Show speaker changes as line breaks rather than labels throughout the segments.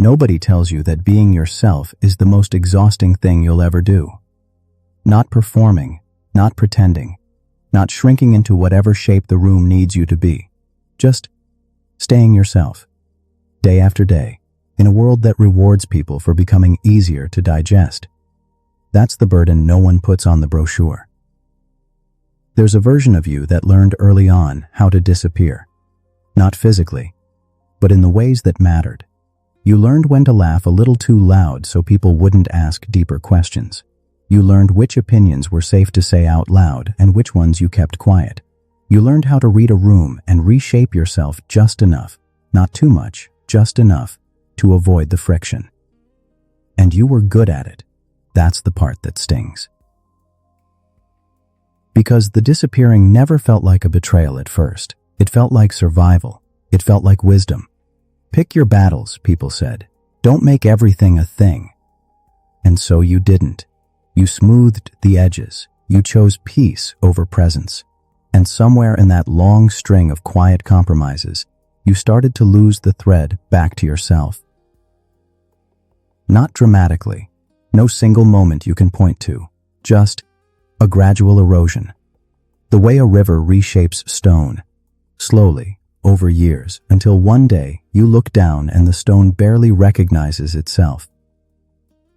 Nobody tells you that being yourself is the most exhausting thing you'll ever do. Not performing, not pretending, not shrinking into whatever shape the room needs you to be. Just staying yourself, day after day, in a world that rewards people for becoming easier to digest. That's the burden no one puts on the brochure. There's a version of you that learned early on how to disappear. Not physically, but in the ways that mattered. You learned when to laugh a little too loud so people wouldn't ask deeper questions. You learned which opinions were safe to say out loud and which ones you kept quiet. You learned how to read a room and reshape yourself just enough, not too much, just enough, to avoid the friction. And you were good at it. That's the part that stings. Because the disappearing never felt like a betrayal at first. It felt like survival. It felt like wisdom. Pick your battles, people said. Don't make everything a thing. And so you didn't. You smoothed the edges. You chose peace over presence. And somewhere in that long string of quiet compromises, you started to lose the thread back to yourself. Not dramatically. No single moment you can point to. Just a gradual erosion. The way a river reshapes stone. Slowly, over years, until one day you look down and the stone barely recognizes itself.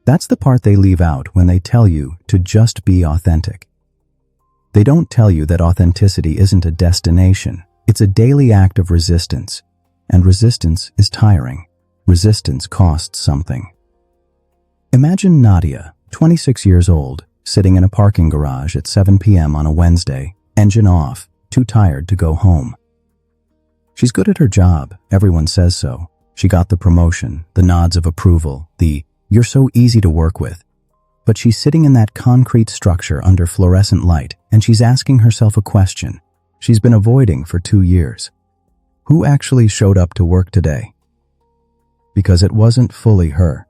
That's the part they leave out when they tell you to just be authentic. They don't tell you that authenticity isn't a destination. It's a daily act of resistance. And resistance is tiring. Resistance costs something. Imagine Nadia, 26 years old, sitting in a parking garage at 7 p.m. on a Wednesday, engine off, too tired to go home. She's good at her job, everyone says so. She got the promotion, the nods of approval, the "you're so easy to work with." But she's sitting in that concrete structure under fluorescent light, and she's asking herself a question she's been avoiding for 2 years. Who actually showed up to work today? Because it wasn't fully her.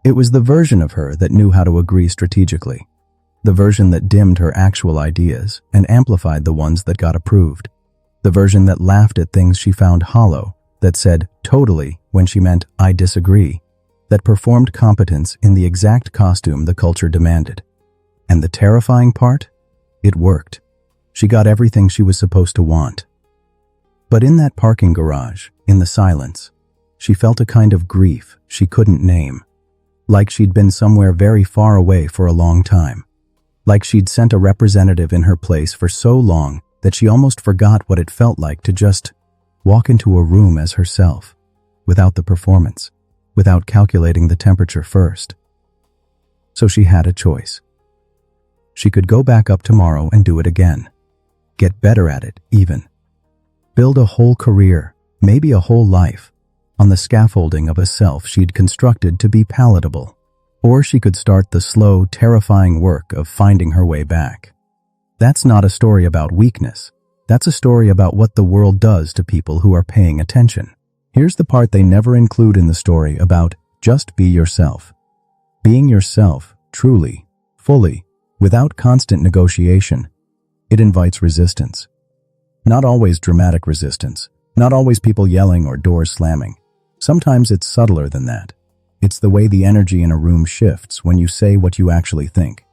It was the version of her that knew how to agree strategically, the version that dimmed her actual ideas and amplified the ones that got approved, the version that laughed at things she found hollow, that said "totally" when she meant "I disagree," that performed competence in the exact costume the culture demanded. And the terrifying part? It worked. She got everything she was supposed to want. But in that parking garage, in the silence, she felt a kind of grief she couldn't name. Like she'd been somewhere very far away for a long time. Like she'd sent a representative in her place for so long that she almost forgot what it felt like to just walk into a room as herself, without the performance, without calculating the temperature first. So she had a choice. She could go back up tomorrow and do it again. Get better at it, even. Build a whole career, maybe a whole life, on the scaffolding of a self she'd constructed to be palatable. Or she could start the slow, terrifying work of finding her way back. That's not a story about weakness. That's a story about what the world does to people who are paying attention. Here's the part they never include in the story about just be yourself. Being yourself, truly, fully, without constant negotiation, it invites resistance. Not always dramatic resistance, not always people yelling or doors slamming. Sometimes it's subtler than that. It's the way the energy in a room shifts when you say what you actually think.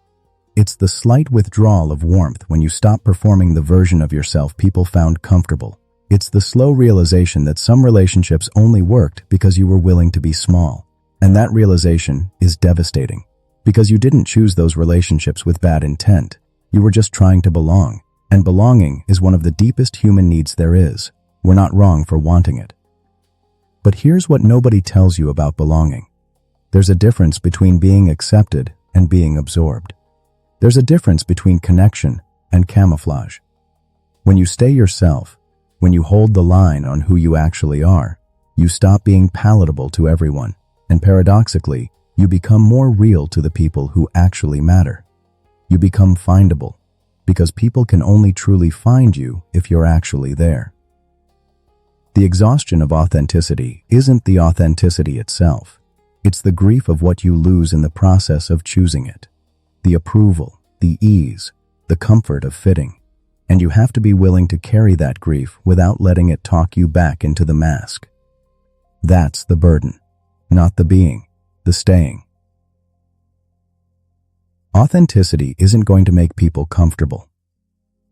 It's the slight withdrawal of warmth when you stop performing the version of yourself people found comfortable. It's the slow realization that some relationships only worked because you were willing to be small. And that realization is devastating. Because you didn't choose those relationships with bad intent. You were just trying to belong. And belonging is one of the deepest human needs there is. We're not wrong for wanting it. But here's what nobody tells you about belonging. There's a difference between being accepted and being absorbed. There's a difference between connection and camouflage. When you stay yourself, when you hold the line on who you actually are, you stop being palatable to everyone, and paradoxically, you become more real to the people who actually matter. You become findable, because people can only truly find you if you're actually there. The exhaustion of authenticity isn't the authenticity itself. It's the grief of what you lose in the process of choosing it. The approval, the ease, the comfort of fitting. And you have to be willing to carry that grief without letting it talk you back into the mask. That's the burden, not the being, the staying. Authenticity isn't going to make people comfortable.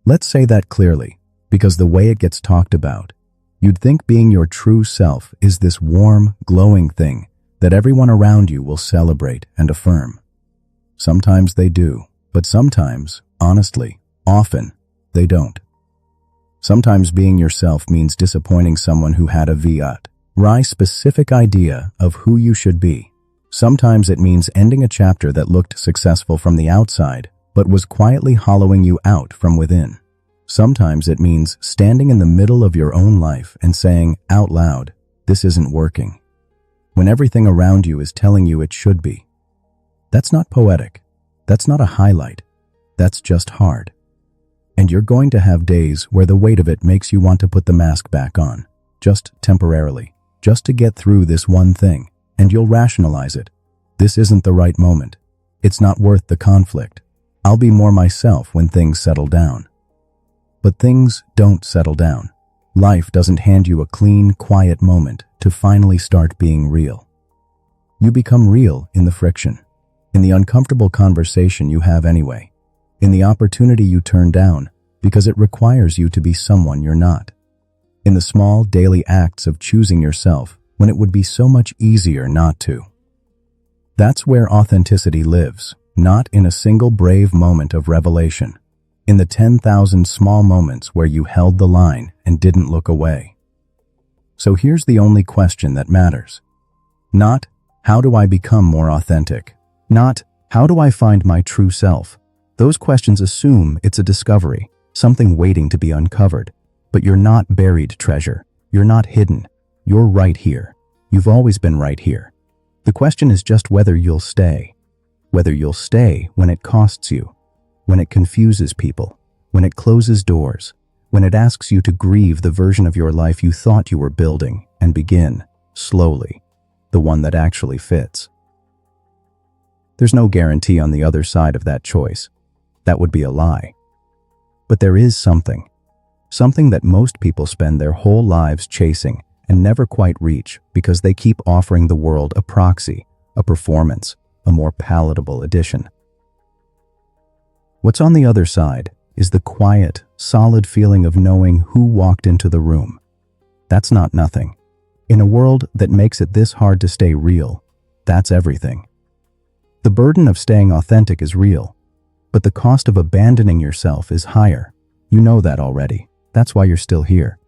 Let's say that clearly, because the way it gets talked about, you'd think being your true self is this warm, glowing thing that everyone around you will celebrate and affirm. Sometimes they do, but sometimes, honestly, often, they don't. Sometimes being yourself means disappointing someone who had a very specific idea of who you should be. Sometimes it means ending a chapter that looked successful from the outside, but was quietly hollowing you out from within. Sometimes it means standing in the middle of your own life and saying out loud, "This isn't working," when everything around you is telling you it should be. That's not poetic. That's not a highlight. That's just hard. And you're going to have days where the weight of it makes you want to put the mask back on, just temporarily, just to get through this one thing. And you'll rationalize it. This isn't the right moment. It's not worth the conflict. I'll be more myself when things settle down. But things don't settle down. Life doesn't hand you a clean, quiet moment to finally start being real. You become real in the friction, in the uncomfortable conversation you have anyway, in the opportunity you turn down because it requires you to be someone you're not, in the small daily acts of choosing yourself when it would be so much easier not to. That's where authenticity lives, not in a single brave moment of revelation, in the 10,000 small moments where you held the line and didn't look away. So here's the only question that matters. Not, how do I become more authentic? Not, how do I find my true self? Those questions assume it's a discovery, something waiting to be uncovered. But you're not buried treasure. You're not hidden. You're right here. You've always been right here. The question is just whether you'll stay. Whether you'll stay when it costs you, when it confuses people, when it closes doors, when it asks you to grieve the version of your life you thought you were building and begin, slowly, the one that actually fits. There's no guarantee on the other side of that choice. That would be a lie. But there is something that most people spend their whole lives chasing and never quite reach because they keep offering the world a proxy, a performance, a more palatable edition. What's on the other side is the quiet, solid feeling of knowing who walked into the room. That's not nothing. In a world that makes it this hard to stay real, that's everything. The burden of staying authentic is real, but the cost of abandoning yourself is higher. You know that already. That's why you're still here.